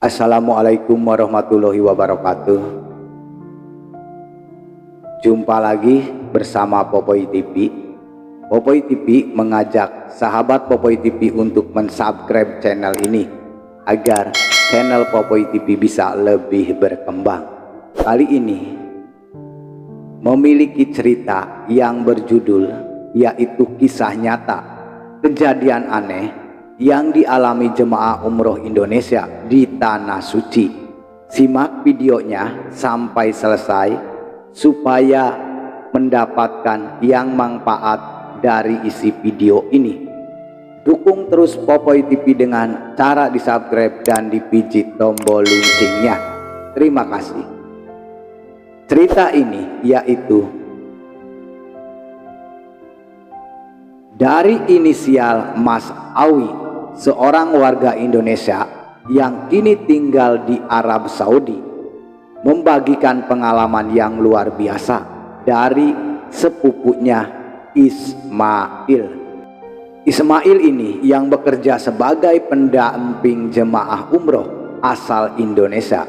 Assalamualaikum warahmatullahi wabarakatuh. Jumpa lagi bersama Popoy TV. Popoy TV mengajak sahabat Popoy TV untuk mensubscribe channel ini agar channel Popoy TV bisa lebih berkembang. Kali ini memiliki cerita yang berjudul yaitu kisah nyata kejadian aneh yang dialami jemaah umroh Indonesia di Tanah Suci. Simak videonya sampai selesai supaya mendapatkan yang manfaat dari isi video ini. Dukung terus Popoy TV dengan cara di subscribe dan dipijit tombol loncengnya. Terima kasih. Cerita ini yaitu dari inisial Mas Awi, seorang warga Indonesia yang kini tinggal di Arab Saudi, membagikan pengalaman yang luar biasa dari sepupunya Ismail. Ismail ini yang bekerja sebagai pendamping jemaah umroh asal Indonesia.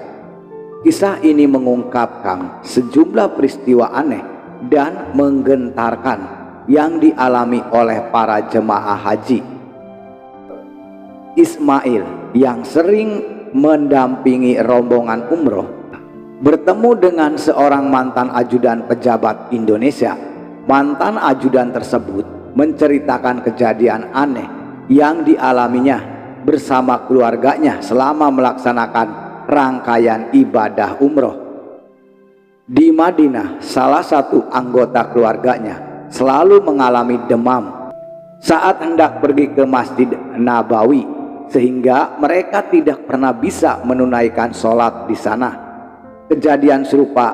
Kisah ini mengungkapkan sejumlah peristiwa aneh dan menggentarkan yang dialami oleh para jemaah haji. Ismail yang sering mendampingi rombongan umroh bertemu dengan seorang mantan ajudan pejabat Indonesia. Mantan ajudan tersebut menceritakan kejadian aneh yang dialaminya bersama keluarganya selama melaksanakan rangkaian ibadah umroh. Di Madinah, salah satu anggota keluarganya selalu mengalami demam saat hendak pergi ke Masjid Nabawi, sehingga mereka tidak pernah bisa menunaikan sholat di sana. Kejadian serupa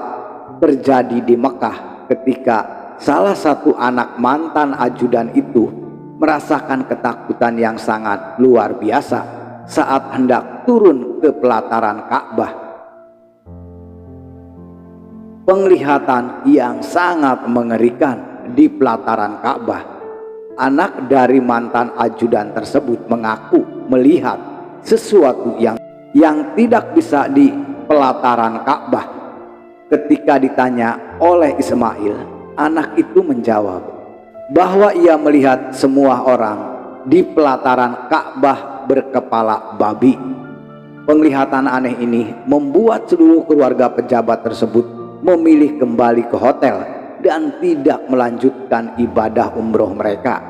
terjadi di Mekah ketika salah satu anak mantan ajudan itu merasakan ketakutan yang sangat luar biasa saat hendak turun ke pelataran Ka'bah. Penglihatan yang sangat mengerikan di pelataran Ka'bah. Anak dari mantan ajudan tersebut mengaku melihat sesuatu yang tidak bisa di pelataran Ka'bah. Ketika ditanya oleh Ismail, anak itu menjawab bahwa ia melihat semua orang di pelataran Ka'bah berkepala babi. Penglihatan aneh ini membuat seluruh keluarga pejabat tersebut memilih kembali ke hotel dan tidak melanjutkan ibadah umroh mereka.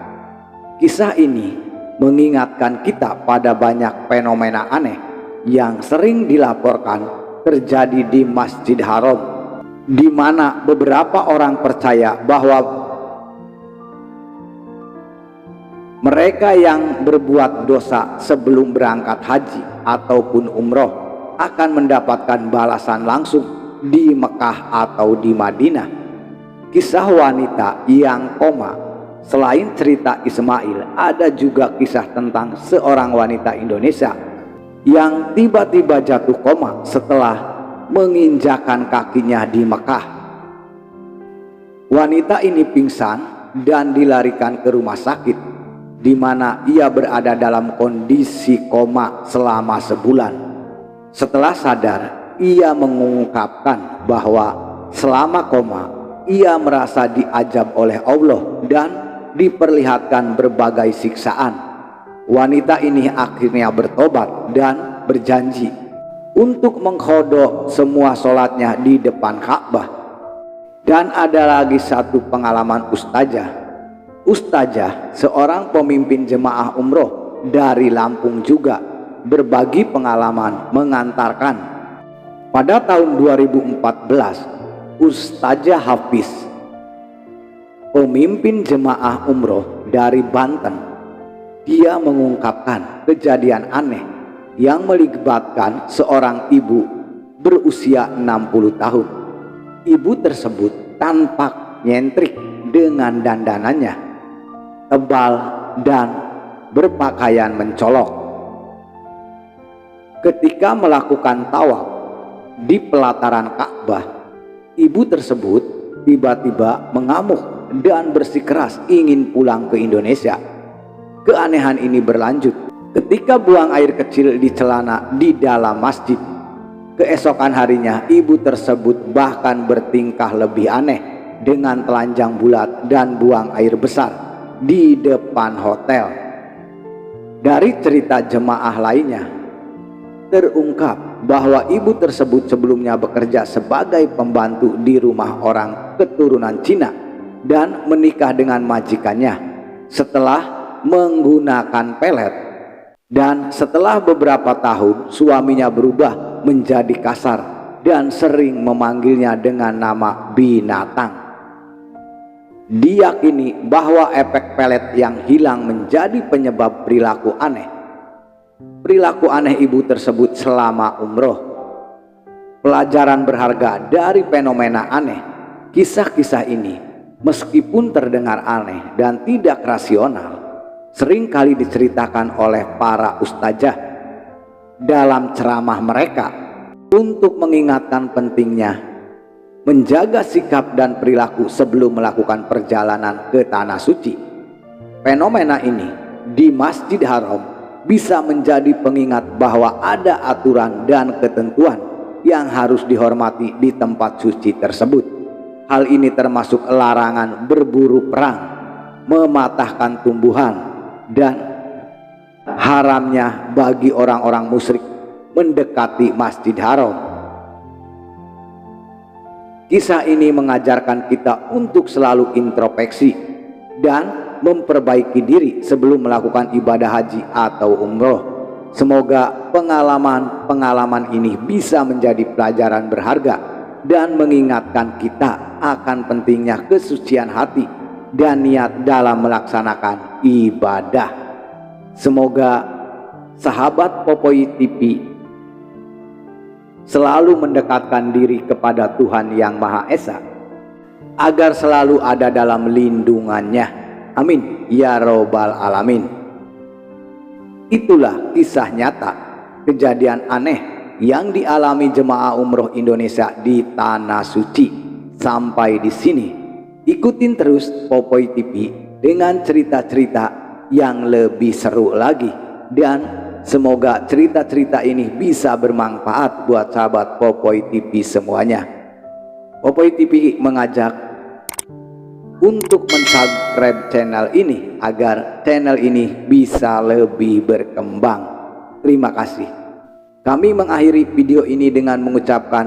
Kisah ini mengingatkan kita pada banyak fenomena aneh yang sering dilaporkan terjadi di Masjid Haram, di mana beberapa orang percaya bahwa mereka yang berbuat dosa sebelum berangkat haji ataupun umroh akan mendapatkan balasan langsung di Mekah atau di Madinah. Kisah wanita yang koma. Selain cerita Ismail, ada juga kisah tentang seorang wanita Indonesia yang tiba-tiba jatuh koma setelah menginjakan kakinya di Mekah. Wanita ini pingsan dan dilarikan ke rumah sakit, di mana ia berada dalam kondisi koma selama sebulan. Setelah sadar, ia mengungkapkan bahwa selama koma ia merasa diajab oleh Allah dan diperlihatkan berbagai siksaan. Wanita ini akhirnya bertobat dan berjanji untuk mengqadha semua sholatnya di depan Ka'bah. Dan ada lagi satu pengalaman ustazah. Ustazah, seorang pemimpin jemaah umroh dari Lampung juga berbagi pengalaman mengantarkan. Pada tahun 2014, Ustazah Hafiz, pemimpin jemaah umroh dari Banten, dia mengungkapkan kejadian aneh yang melibatkan seorang ibu berusia 60 tahun. Ibu tersebut tampak nyentrik dengan dandanannya tebal dan berpakaian mencolok. Ketika melakukan tawaf di pelataran Ka'bah, ibu tersebut tiba-tiba mengamuk dan bersikeras ingin pulang ke Indonesia. Keanehan ini berlanjut ketika buang air kecil di celana di dalam masjid. Keesokan harinya ibu tersebut bahkan bertingkah lebih aneh dengan telanjang bulat dan buang air besar di depan hotel. Dari cerita jemaah lainnya terungkap bahwa ibu tersebut sebelumnya bekerja sebagai pembantu di rumah orang keturunan Cina dan menikah dengan majikannya setelah menggunakan pelet, dan setelah beberapa tahun suaminya berubah menjadi kasar dan sering memanggilnya dengan nama binatang. Diyakini bahwa efek pelet yang hilang menjadi penyebab perilaku aneh ibu tersebut selama umroh. Pelajaran berharga dari fenomena aneh kisah-kisah ini, meskipun terdengar aneh dan tidak rasional, seringkali diceritakan oleh para ustazah dalam ceramah mereka untuk mengingatkan pentingnya menjaga sikap dan perilaku sebelum melakukan perjalanan ke tanah suci. Fenomena ini di Masjidil Haram bisa menjadi pengingat bahwa ada aturan dan ketentuan yang harus dihormati di tempat suci tersebut. Hal ini termasuk larangan berburu perang, mematahkan tumbuhan, dan haramnya bagi orang-orang musyrik mendekati Masjid Haram. Kisah ini mengajarkan kita untuk selalu introspeksi dan memperbaiki diri sebelum melakukan ibadah haji atau umroh. Semoga pengalaman ini bisa menjadi pelajaran berharga dan mengingatkan kita akan pentingnya kesucian hati dan niat dalam melaksanakan ibadah. Semoga sahabat Popoi TV selalu mendekatkan diri kepada Tuhan Yang Maha Esa agar selalu ada dalam lindungannya. Amin ya robbal alamin. Itulah kisah nyata kejadian aneh yang dialami jemaah umroh Indonesia di Tanah Suci. Sampai di sini, ikutin terus Popoi TV dengan cerita-cerita yang lebih seru lagi, dan semoga cerita-cerita ini bisa bermanfaat buat sahabat Popoi TV semuanya. Popoi TV mengajak untuk mensubscribe channel ini agar channel ini bisa lebih berkembang. Terima kasih. Kami mengakhiri video ini dengan mengucapkan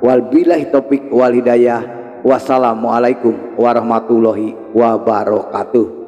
wabillahi taufik wal hidayah. Wassalamualaikum warahmatullahi wabarakatuh.